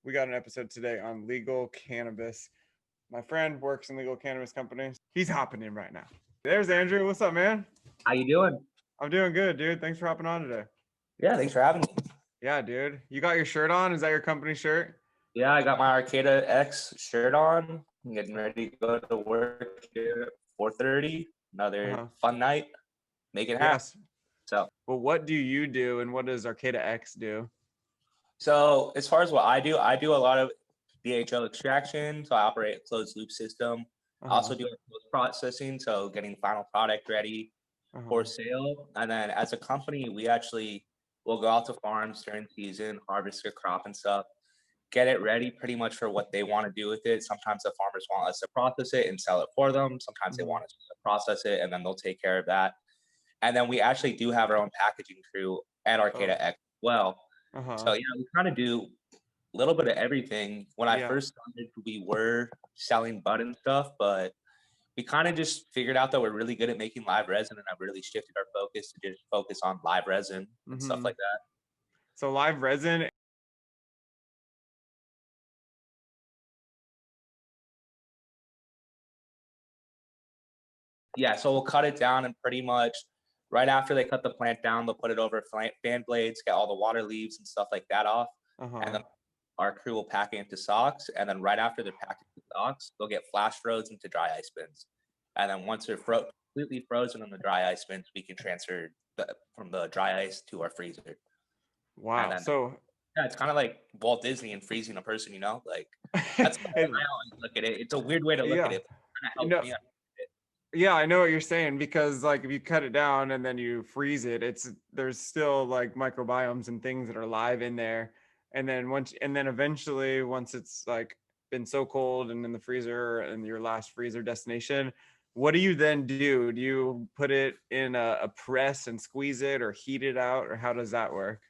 We got an episode today on legal cannabis. My friend works in legal cannabis companies. He's hopping in right now. There's Andrew. What's up, man? How you doing? I'm doing good, dude. Thanks for hopping on today. Yeah, thanks for having me. Yeah, dude. You got your shirt on? Is that your company shirt? Yeah, I got my Arcata X shirt on. I'm getting ready to go to work here at 4:30. Another Uh-huh. fun night. Make it happen. Yes. So, Well, what do you do and what does Arcata X do? so as far as what I do a lot of DHL extraction. So I operate a closed loop system. I Uh-huh. also do post processing, so getting final product ready for Uh-huh. sale. And then as a company, we actually will go out to farms during season, harvest their crop and stuff, get it ready pretty much for what they want to do with it. Sometimes the farmers want us to process it and sell it for them. Sometimes they Mm-hmm. want us to process it and then they'll take care of that. And then we actually do have our own packaging crew at Oh. Arcata X as well. Uh-huh. So we kind of do a little bit of everything. When I Yeah. first started, we were selling bud and stuff, but we kind of just figured out that we're really good at making live resin, and I've really shifted our focus to just focus on live resin and stuff Mm-hmm. like that. So live resin. Yeah, so we'll cut it down and pretty much right after they cut the plant down, they'll put it over fan blades, get all the water leaves and stuff like that off. And Uh-huh. then our crew will pack it into socks. And then right after they're packed into socks, they'll get flash frozen into dry ice bins. And then once they're completely frozen in the dry ice bins, we can transfer from the dry ice to our freezer. And Wow. then, So yeah, it's kind of like Walt Disney and freezing a person, like that's how it, I always look at it. It's a weird way to look at yeah. it, but it kind of You helps know, me. yeah, I know what you're saying because like if you cut it down and then you freeze it, there's still like microbiomes and things that are live in there. And then eventually once it's like been so cold and in the freezer and your last freezer destination, what do you then do? Do you put it in a press and squeeze it or heat it out or how does that work?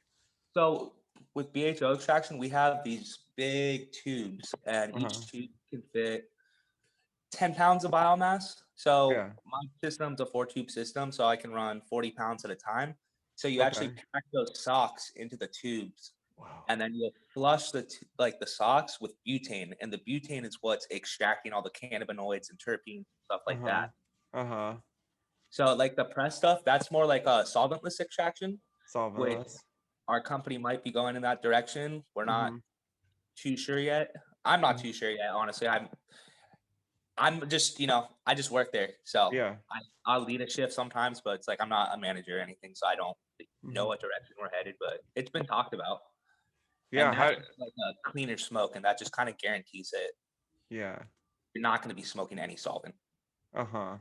So with BHO extraction, we have these big tubes, and Uh-huh. each tube can fit 10 pounds of biomass. So Yeah. my system's a 4 tube system, so I can run 40 pounds at a time. So you actually Okay. pack those socks into the tubes, Wow. and then you'll flush the socks with butane, and the butane is what's extracting all the cannabinoids and terpenes and stuff like Uh-huh. that. Uh-huh. So like the press stuff, that's more like a solventless extraction, which Solventless. our company might be going in that direction. We're not Mm-hmm. too sure yet. I'm not Mm-hmm. too sure yet, honestly. I'm just, I just work there. So Yeah. I'll lead a shift sometimes, but it's like I'm not a manager or anything, so I don't Mm-hmm. know what direction we're headed, but it's been talked about. And Yeah. that's How like a cleaner smoke, and that just kind of guarantees that yeah. you're not going to be smoking any solvent. Uh-huh.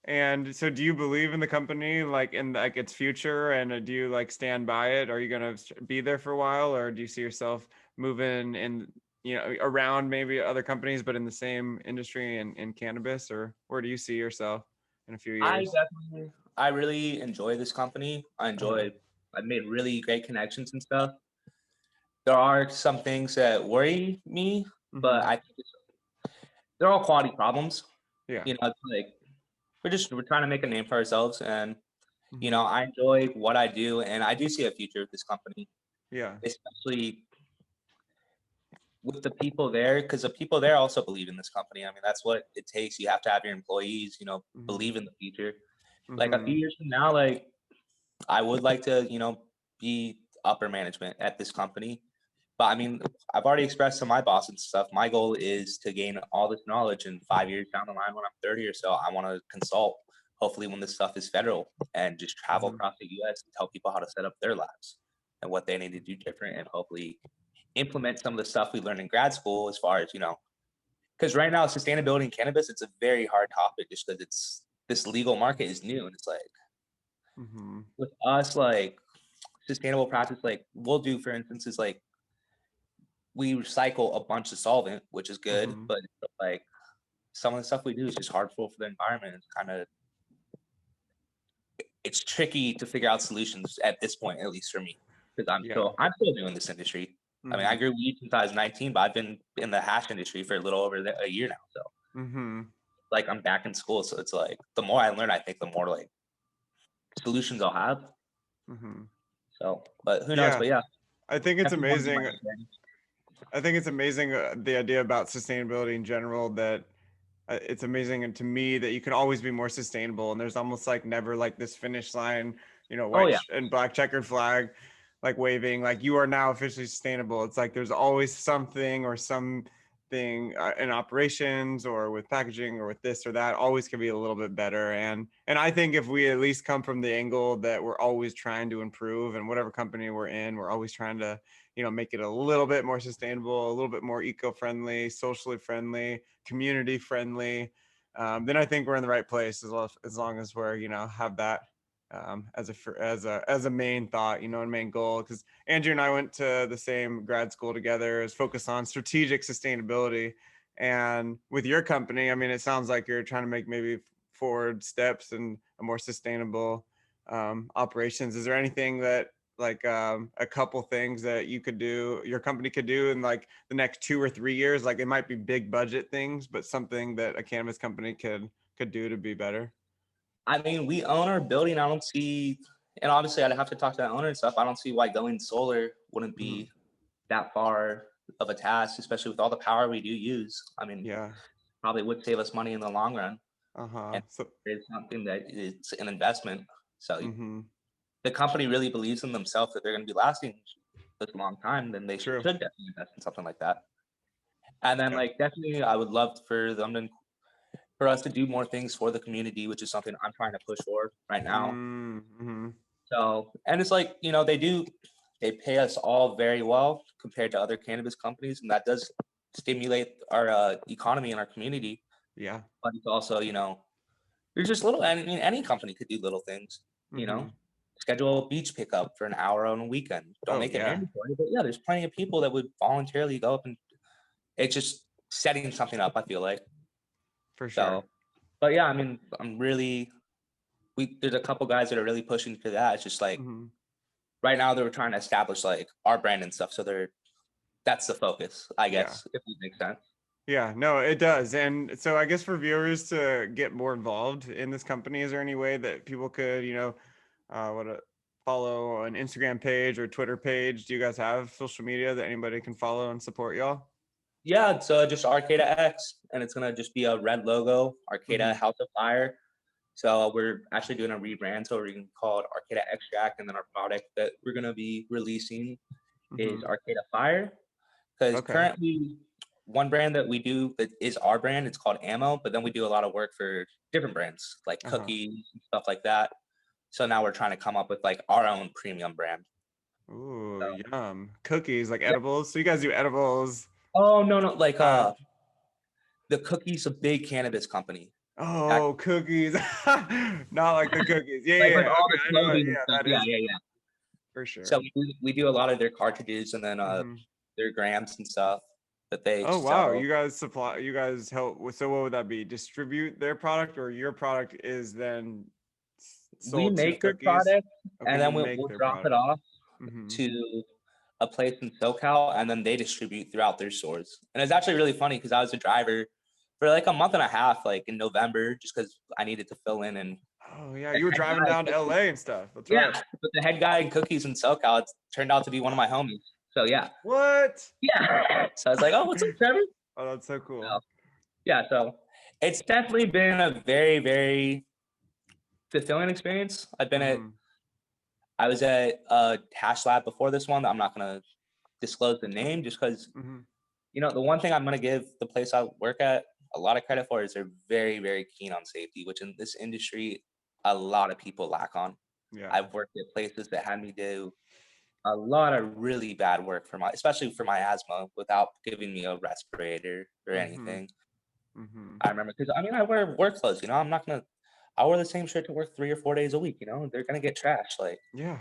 And so do you believe in the company like in like its future and do you like stand by it? Are you going to be there for a while or do you see yourself moving in around maybe other companies but in the same industry in cannabis or where do you see yourself in a few years? I really enjoy this company. Uh-huh. I've made really great connections and stuff. There are some things that worry me, but Mhm. I think they're all quality problems. Yeah. It's like we're trying to make a name for ourselves, and Mhm. I enjoy what I do, and I do see a future with this company, Yeah. especially with the people there, because the people there also believe in this company. I mean, that's what it takes. You have to have your employees, Mhm. believe in the future. Like a few Mhm. years from now, like I would like to, be upper management at this company. But I mean, I've already expressed to my boss and stuff. My goal is to gain all this knowledge, and 5 years down the line, when I'm 30 or so, I want to consult. Hopefully, when this stuff is federal, and just travel Mhm. across the U.S. and tell people how to set up their labs and what they need to do different, and hopefully implement some of the stuff we learned in grad school. As far as because right now, sustainability in cannabis, it's a very hard topic just because it's this legal market is new, and it's like Mhm. with us, like sustainable practice, like we'll do, for instance, is like we recycle a bunch of solvent, which is good, Mhm. but like some of the stuff we do is just harmful for the environment. It's kind of it's tricky to figure out solutions at this point, at least for me, because Yeah. I'm still doing this industry. I mean, I Mhm. grew weed since I was 19, but I've been in the hash industry for a little over a year now. So Mhm. like I'm back in school, so it's like the more I learn, I think the more like solutions I'll have. Mhm. So, but who knows? Yeah. But yeah, I think it's definitely want to do my amazing. own thing. I think it's amazing, the idea about sustainability in general, that it's amazing and to me that you can always be more sustainable, and there's almost like never like this finish line, Oh white yeah. and black checkered flag like waving like you are now officially sustainable. It's like there's always something or something, in operations or with packaging or with this or that, always can be a little bit better. And I think if we at least come from the angle that we're always trying to improve, and whatever company we're in, we're always trying to make it a little bit more sustainable, a little bit more eco-friendly, socially friendly, community friendly, then I think we're in the right place, as long as we're have that, as a main thought, and main goal. Because Andrew and I went to the same grad school together, is focused on strategic sustainability. And with your company, I mean, it sounds like you're trying to make maybe forward steps and a more sustainable, operations. Is there anything that, like, a couple things that your company could do in like the next 2 or 3 years? Like, it might be big budget things, but something that a cannabis company could do to be better. I mean, we own our building. I don't see, and obviously I'd have to talk to the owner and stuff. I don't see why going solar wouldn't Mhm. be that far of a task, especially with all the power we do use. I mean, Yeah. probably would save us money in the long run. Uh-huh. And So, it's something that it's an investment. So mm-hmm. the company really believes in themselves that they're going to be lasting this long time, then they should True. definitely invest in something like that. And then Yeah. like definitely I would love for them to for us to do more things for the community, which is something I'm trying to push for right now. Mm-hmm. So, and it's like, they pay us all very well compared to other cannabis companies, and that does stimulate our economy and our community. Yeah. But it's also, there's just little, I mean, any company could do little things, you Mm-hmm. know, schedule a beach pickup for an hour on a weekend. Don't Oh, make it yeah, mandatory, but yeah, there's plenty of people that would voluntarily go up, and it's just setting something up, I feel like. for sure. So, but yeah, I mean, there's a couple guys that are really pushing for that. It's just like, Mm-hmm. right now they were trying to establish like our brand and stuff. So that's the focus, I Yeah. guess, if it makes sense. Yeah, no, it does. And so I guess for viewers to get more involved in this company, is there any way that people could, what a follow an Instagram page or Twitter page? Do you guys have social media that anybody can follow and support y'all? Yeah, it's just Arcata X, and it's gonna just be a red logo, Arcata Mm-hmm. House of Fire. So we're actually doing a rebrand, so we're gonna call it Arcata Extract, and then our product that we're gonna be releasing is Mm-hmm. Arcata Fire. Because Okay. currently, one brand that we do that is our brand, it's called Ammo, but then we do a lot of work for different brands like Uh-huh. cookies and stuff like that. So now we're trying to come up with like our own premium brand. Ooh, So yum. Cookies, like yeah. edibles. So you guys do edibles. Oh no, no, like Uh, the cookies, a big cannabis company. That oh, cookies. Not like the cookies. Yeah, like yeah, with yeah. all the Okay, I know. clothing and Yeah, stuff. that Yeah, is yeah, yeah. for So sure. we do a lot of their cartridges and then Mm-hmm. their grams and stuff that they Oh wow, you sell. guys supply, you guys help with, so what would that be? Distribute their product, or your product is then We sold to make their cookies? product Okay, and you then make we'll their drop it product. off Mm-hmm. to a place in SoCal, and then they distribute throughout their stores. And it's actually really funny because I was a driver for like a month and a half, like in November, just because I needed to fill in. And Oh yeah, the you were head driving guy, down to LA and stuff. That's yeah, right. but the head guy in cookies in SoCal, it turned out to be one of my homies. So yeah, What? yeah. So I was like, oh, what's up, Trevor? Oh, that's so cool. So, yeah, so it's definitely been a very, very fulfilling experience. Mm-hmm. I was at a hash lab before this one. I'm not gonna disclose the name just because Mm-hmm. the one thing I'm gonna give the place I work at a lot of credit for is they're very, very keen on safety, which in this industry a lot of people lack on. Yeah. I've worked at places that had me do a lot of really bad work especially for my asthma without giving me a respirator or Mm-hmm. anything. Mm-hmm. I remember because I mean I wear work clothes, I'm not gonna I wear the same shirt to work 3 or 4 days a week, they're gonna get trashed. Like, Yeah.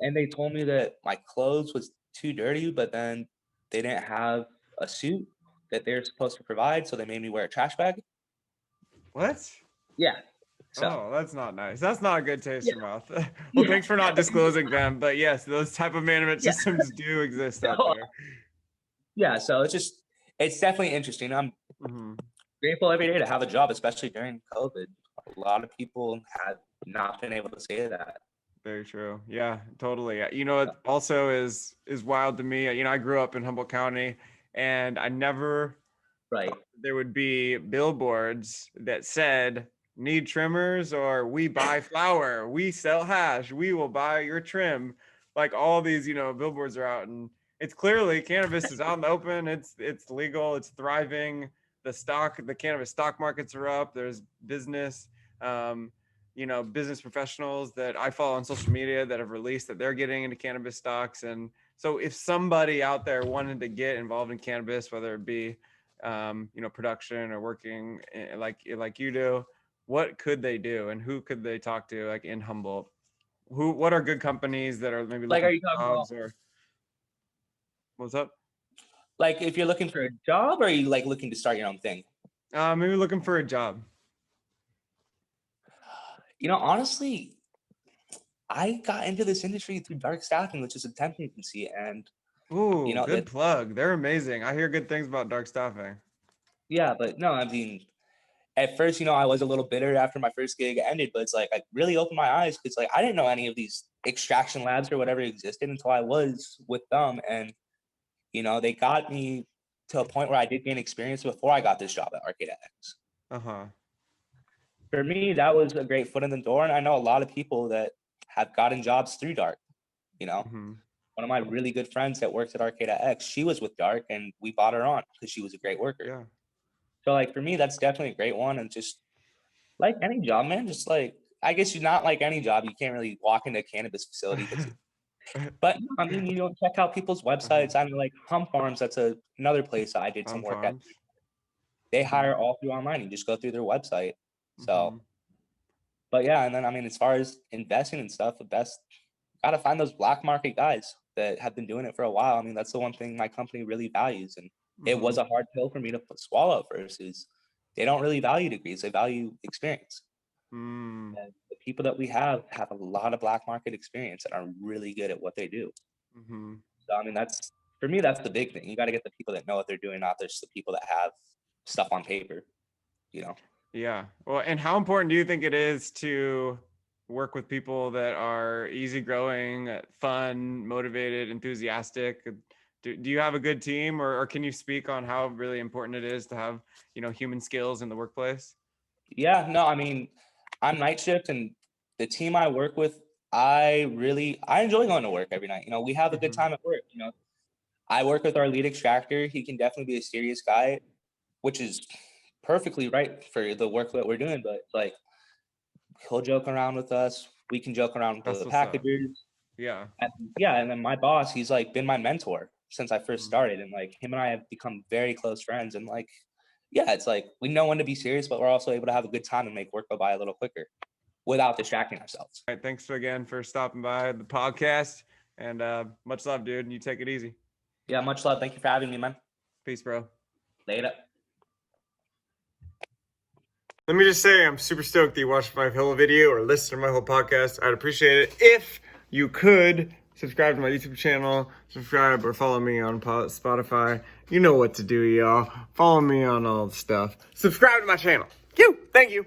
and they told me that my clothes was too dirty, but then they didn't have a suit that they're supposed to provide, so they made me wear a trash bag. What? Yeah. So Oh, that's not nice. That's not a good taste yeah, in your mouth. Well, yeah, thanks for not disclosing them, but yes, those type of management yeah. systems do exist out So, there. yeah, so it's definitely interesting. I'm Mm-hmm. grateful every day to have a job, especially during COVID. A lot of people have not been able to say that. Very true. Yeah, totally. It also is wild to me. I grew up in Humboldt County, And I never Right. thought there would be billboards that said, need trimmers, or we buy flour, we sell hash, we will buy your trim. Like all these, billboards are out, and it's clearly cannabis is out in the open. It's legal, it's thriving. The cannabis stock markets are up. There's business, business professionals that I follow on social media that have released that they're getting into cannabis stocks. And so if somebody out there wanted to get involved in cannabis, whether it be production or working like you do, what could they do, and who could they talk to, like in Humboldt? What are good companies that are maybe Like, looking are you for talking about jobs, or what's up? like if you're looking for a job, or are you like looking to start your own thing? Maybe looking for a job. Honestly, I got into this industry through Dark Staffing, which is a temp agency, and Ooh, good that plug. They're amazing. I hear good things about Dark Staffing. yeah, but no, I mean, at first, I was a little bitter after my first gig ended, but it's like I really opened my eyes because like I didn't know any of these extraction labs or whatever existed until I was with them, and they got me to a point where I did gain experience before I got this job at Arcade X. Uh-huh. For me, that was a great foot in the door, and I know a lot of people that have gotten jobs through Dark. Mm-hmm. One of my really good friends that works at Arcade X, she was with Dark, and we bought her on because she was a great worker. Yeah. So like for me, that's definitely a great one, and just like any job, man, just like I guess you're not like any job. You can't really walk into a cannabis facility, but I mean, check out people's websites. I mean, like Hum Farms, that's another place I did some Hum work at. Farms. They Mhm. hire all through online. You just go through their website. So, Mhm. but yeah, and then I mean, as far as investing and stuff, the best gotta find those black market guys that have been doing it for a while. I mean, that's the one thing my company really values, and it was Mhm. a hard pill for me to swallow at first. Is they don't really value degrees; they value experience. Mm. And the people that we have a lot of black market experience and are really good at what they do. Mhm. So I mean, that's for me, that's the big thing. You got to get the people that know what they're doing, not just the people that have stuff on paper. Yeah. Well, and how important do you think it is to work with people that are easygoing, fun, motivated, enthusiastic? Do you have a good team, or can you speak on how really important it is to have, human skills in the workplace? Yeah, no, I mean, I'm night shift, and the team I work with, I enjoy going to work every night. We have a good Mhm. time at work. I work with our lead extractor. He can definitely be a serious guy, which is perfectly right for the work that we're doing. But like, he'll joke around with us. We can joke around with That's the what's up. packagers. Yeah. And yeah, and then my boss, he's like been my mentor since I first Mhm. started, and like him and I have become very close friends. And like, yeah, it's like we know when to be serious, but we're also able to have a good time and make work go by a little quicker without distracting ourselves. All right. Thanks again for stopping by the podcast, and much love, dude. And you take it easy. Yeah, much love. Thank you for having me, man. Peace, bro. Later. Let me just say, I'm super stoked that you watched my whole video or listened to my whole podcast. I'd appreciate it if you could subscribe to my YouTube channel, subscribe or follow me on Spotify. You know what to do, y'all. Follow me on all the stuff. Subscribe to my channel. Thank you.